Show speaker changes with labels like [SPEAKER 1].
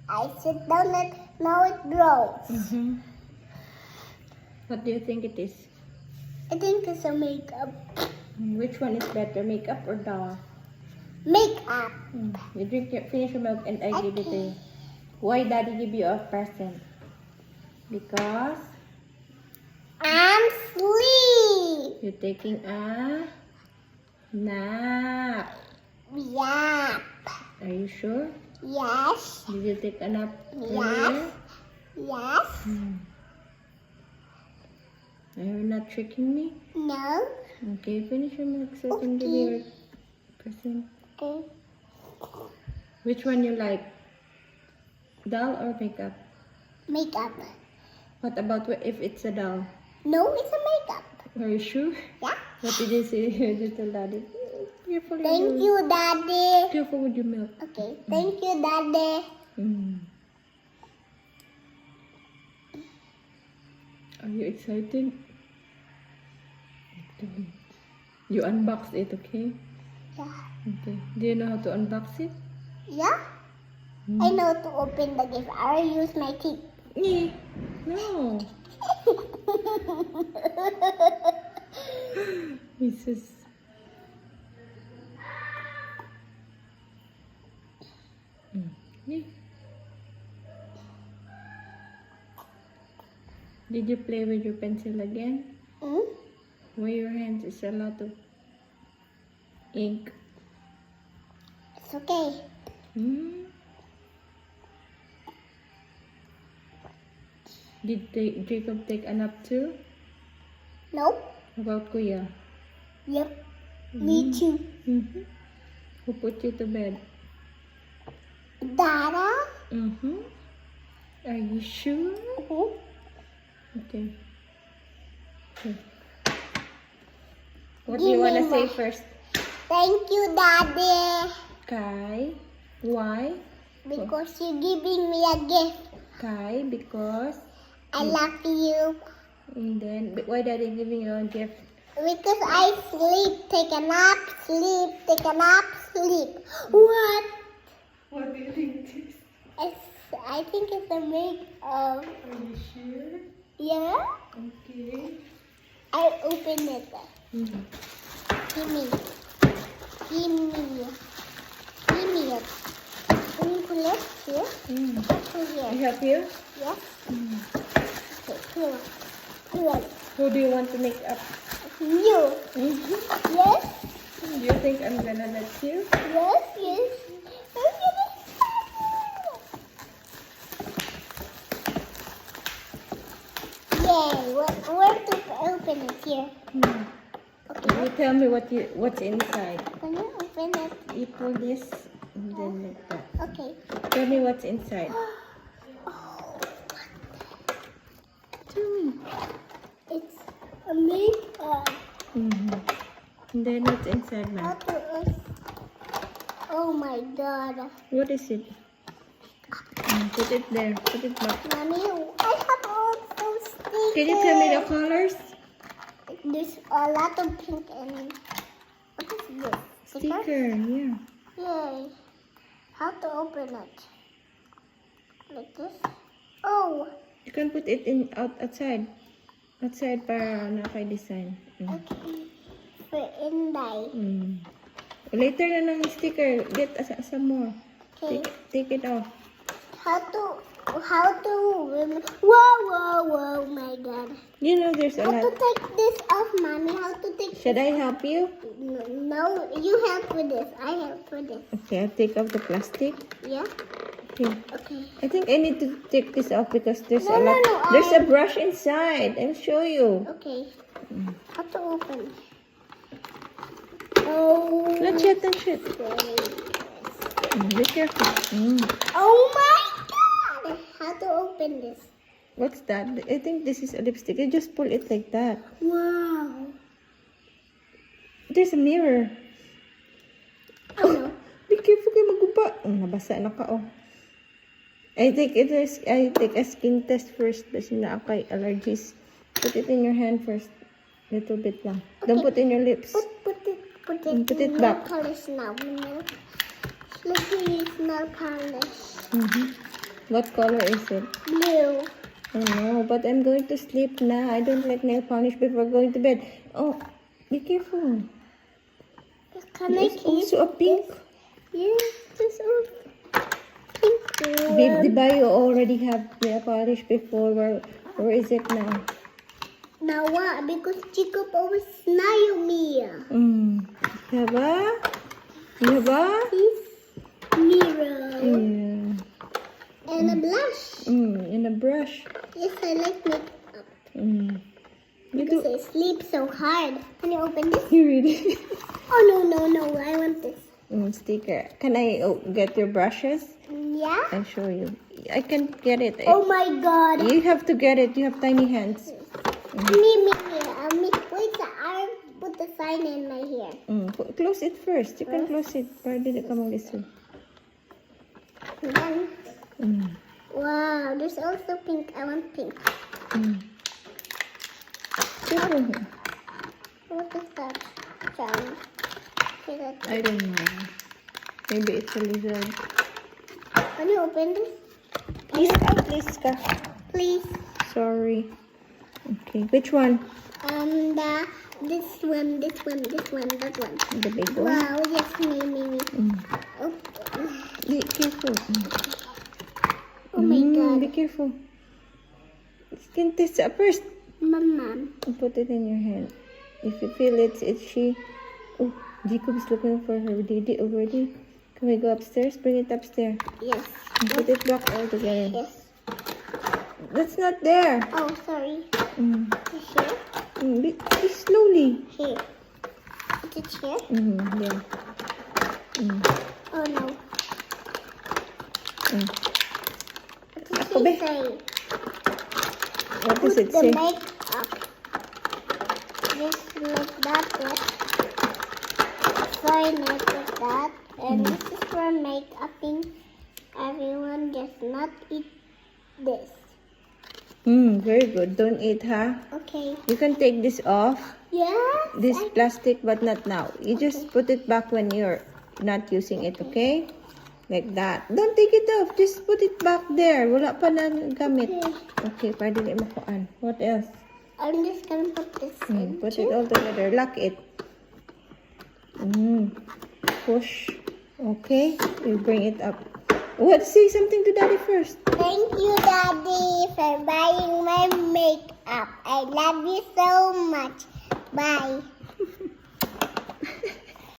[SPEAKER 1] I sit down and now it grows.
[SPEAKER 2] What do you think it is?
[SPEAKER 1] I think it's a makeup.
[SPEAKER 2] Which one is better, makeup or doll?
[SPEAKER 1] Makeup.
[SPEAKER 2] You finish your milk and I give it to you. Why daddy give you a present? Because
[SPEAKER 1] I'm sleep.
[SPEAKER 2] you're taking a nap.
[SPEAKER 1] Yeah.
[SPEAKER 2] Are you sure?
[SPEAKER 1] Yes.
[SPEAKER 2] Did you take a nap
[SPEAKER 1] Yes.
[SPEAKER 2] earlier?
[SPEAKER 1] Yes.
[SPEAKER 2] Are you not tricking me?
[SPEAKER 1] No.
[SPEAKER 2] Okay, finish your milk so I can give you your present.
[SPEAKER 1] Okay.
[SPEAKER 2] Which one you like? Doll or makeup?
[SPEAKER 1] Makeup.
[SPEAKER 2] What about if it's a doll?
[SPEAKER 1] No, it's a makeup.
[SPEAKER 2] Are you sure?
[SPEAKER 1] Yeah.
[SPEAKER 2] What did you say? You did tell daddy. Careful,
[SPEAKER 1] Thank you, Daddy.
[SPEAKER 2] Careful with your milk.
[SPEAKER 1] Okay. Thank you, Daddy.
[SPEAKER 2] Are you excited? Okay. You unbox it, okay?
[SPEAKER 1] Yeah.
[SPEAKER 2] Okay. Do you know how to unbox it?
[SPEAKER 1] Yeah. I know to open the gift. I use my teeth.
[SPEAKER 2] No. Mrs. Did you play with your pencil again? Why your hands is a lot of ink?
[SPEAKER 1] It's okay.
[SPEAKER 2] Did Jacob take a nap too?
[SPEAKER 1] Nope.
[SPEAKER 2] How about Kuya?
[SPEAKER 1] Yep. Me too.
[SPEAKER 2] Who put you to bed?
[SPEAKER 1] Dada?
[SPEAKER 2] Are you sure? Okay. What do you want to say first?
[SPEAKER 1] Thank you, Daddy.
[SPEAKER 2] Kai. Why?
[SPEAKER 1] Because you're giving me a gift.
[SPEAKER 2] Kai, because.
[SPEAKER 1] I love you.
[SPEAKER 2] And then, why daddy giving you a gift?
[SPEAKER 1] Because I sleep, take a nap, sleep, take a nap, sleep. What?
[SPEAKER 2] What do you think it is?
[SPEAKER 1] I think it's a makeup.
[SPEAKER 2] Are you sure?
[SPEAKER 1] Yeah?
[SPEAKER 2] Okay.
[SPEAKER 1] I open it. Give me. Give me. Give me it. Put it here. Put
[SPEAKER 2] I
[SPEAKER 1] here.
[SPEAKER 2] help you?
[SPEAKER 1] Yes. Okay, here. Here.
[SPEAKER 2] Who do you want to make up?
[SPEAKER 1] You. Yes.
[SPEAKER 2] Do you think I'm gonna let you?
[SPEAKER 1] Yes, yes. I'm gonna Yay! Where to open it here? Okay.
[SPEAKER 2] You tell me what's inside.
[SPEAKER 1] Can you open it?
[SPEAKER 2] You pull this and then like that.
[SPEAKER 1] Okay.
[SPEAKER 2] Tell me what's inside. Tell me.
[SPEAKER 1] It's a makeup.
[SPEAKER 2] And then what's inside,
[SPEAKER 1] How
[SPEAKER 2] ma'am?
[SPEAKER 1] to Oh my God.
[SPEAKER 2] What is it? Put it there. Put it back.
[SPEAKER 1] Mommy, I have all those stickers.
[SPEAKER 2] Can you tell me the colors?
[SPEAKER 1] There's a lot of pink and what is this?
[SPEAKER 2] Sticker, yeah.
[SPEAKER 1] Yay. How to open it? Like this? Oh,
[SPEAKER 2] You can put it outside. Outside para naka-design.
[SPEAKER 1] okay. For Inday.
[SPEAKER 2] Later na ng sticker. Get some more.
[SPEAKER 1] Okay.
[SPEAKER 2] Take it off.
[SPEAKER 1] How to Whoa, my God.
[SPEAKER 2] You know there's a
[SPEAKER 1] How to
[SPEAKER 2] lot.
[SPEAKER 1] take this off, Mommy? How to take
[SPEAKER 2] Should I help you?
[SPEAKER 1] No, you help with this. I help with this.
[SPEAKER 2] Okay, I'll take off the plastic.
[SPEAKER 1] Yeah?
[SPEAKER 2] Okay.
[SPEAKER 1] Okay.
[SPEAKER 2] I think I need to take this off because there's
[SPEAKER 1] No,
[SPEAKER 2] a lot.
[SPEAKER 1] no,
[SPEAKER 2] There's a brush inside. I'll show you.
[SPEAKER 1] Okay. How to open? Oh.
[SPEAKER 2] Not yet. Be careful.
[SPEAKER 1] Oh my God! How to open this?
[SPEAKER 2] What's that? I think this is a lipstick. You just pull it like that.
[SPEAKER 1] Wow.
[SPEAKER 2] There's a mirror.
[SPEAKER 1] Ano?
[SPEAKER 2] Be careful kayo maguba. Nabasa na ka, oh. I take a skin test first kasi na kay allergies. Put it in your hand first. Little bit lang. Don't put in your lips.
[SPEAKER 1] Put it
[SPEAKER 2] Put it
[SPEAKER 1] in
[SPEAKER 2] back.
[SPEAKER 1] colors now. Look at this nail polish.
[SPEAKER 2] What color is it?
[SPEAKER 1] Blue.
[SPEAKER 2] Oh no, but I'm going to sleep now. I don't like nail polish before going to bed. Oh, be careful.
[SPEAKER 1] Can I
[SPEAKER 2] There's
[SPEAKER 1] keep
[SPEAKER 2] also a pink.
[SPEAKER 1] Yes, there's also pink.
[SPEAKER 2] Babe, diba you already have nail polish before? Where is it now?
[SPEAKER 1] Now what? Because Jacob always smile me.
[SPEAKER 2] Diba? Diba?
[SPEAKER 1] This mirror. And a blush.
[SPEAKER 2] And a brush.
[SPEAKER 1] Yes, I like makeup.
[SPEAKER 2] You
[SPEAKER 1] Because
[SPEAKER 2] do.
[SPEAKER 1] I sleep so hard. Can you open this?
[SPEAKER 2] You really?
[SPEAKER 1] Oh, no. I want this.
[SPEAKER 2] Sticker. Can I get your brushes?
[SPEAKER 1] Yeah?
[SPEAKER 2] I'll show you. I can get it.
[SPEAKER 1] Oh my god.
[SPEAKER 2] You have to get it. You have tiny hands.
[SPEAKER 1] Me. Wait, I'll put the sign in my hair.
[SPEAKER 2] Close it first. You can close it. Why did it come on this way?
[SPEAKER 1] And then,
[SPEAKER 2] Mm.
[SPEAKER 1] wow, there's also pink. I want pink.
[SPEAKER 2] Super.
[SPEAKER 1] What is that sound? Okay, that's
[SPEAKER 2] I don't know. Maybe it's a lizard.
[SPEAKER 1] Can you open this?
[SPEAKER 2] Please, please, ka.
[SPEAKER 1] Please.
[SPEAKER 2] Sorry. Okay, which one?
[SPEAKER 1] This one, that one.
[SPEAKER 2] The big one?
[SPEAKER 1] Wow, yes, me. Oh,
[SPEAKER 2] Be careful.
[SPEAKER 1] oh my god.
[SPEAKER 2] Be careful. Skin test first.
[SPEAKER 1] Mama.
[SPEAKER 2] Put it in your hand. If you feel it's itchy. Oh, Jacob is looking for her. Did it already? Can we go upstairs? Bring it upstairs.
[SPEAKER 1] Yes.
[SPEAKER 2] And put it back all together.
[SPEAKER 1] Yes.
[SPEAKER 2] That's not there.
[SPEAKER 1] Oh, sorry. Here?
[SPEAKER 2] Be slowly.
[SPEAKER 1] Here. Is it here?
[SPEAKER 2] Yeah.
[SPEAKER 1] Oh no. What
[SPEAKER 2] Ako,
[SPEAKER 1] does
[SPEAKER 2] be.
[SPEAKER 1] it say?
[SPEAKER 2] What does it
[SPEAKER 1] The
[SPEAKER 2] say?
[SPEAKER 1] makeup. This like that. Yes. Sign it like that. And this is for makeuping. Everyone just not eat this.
[SPEAKER 2] Very good. Don't eat, huh?
[SPEAKER 1] Okay.
[SPEAKER 2] You can take this off.
[SPEAKER 1] Yes.
[SPEAKER 2] This plastic, but not now. You just put it back when you're not using it, okay? Like that. Don't take it off. Just put it back there. Wala pa na gamit. Okay, pwede na makuan. What else?
[SPEAKER 1] I'm just gonna put this in.
[SPEAKER 2] Put it all together. Lock it. Push. Okay. You bring it up. What? Say something to Daddy first.
[SPEAKER 1] Thank you, Daddy, for buying my makeup. I love you so much. Bye.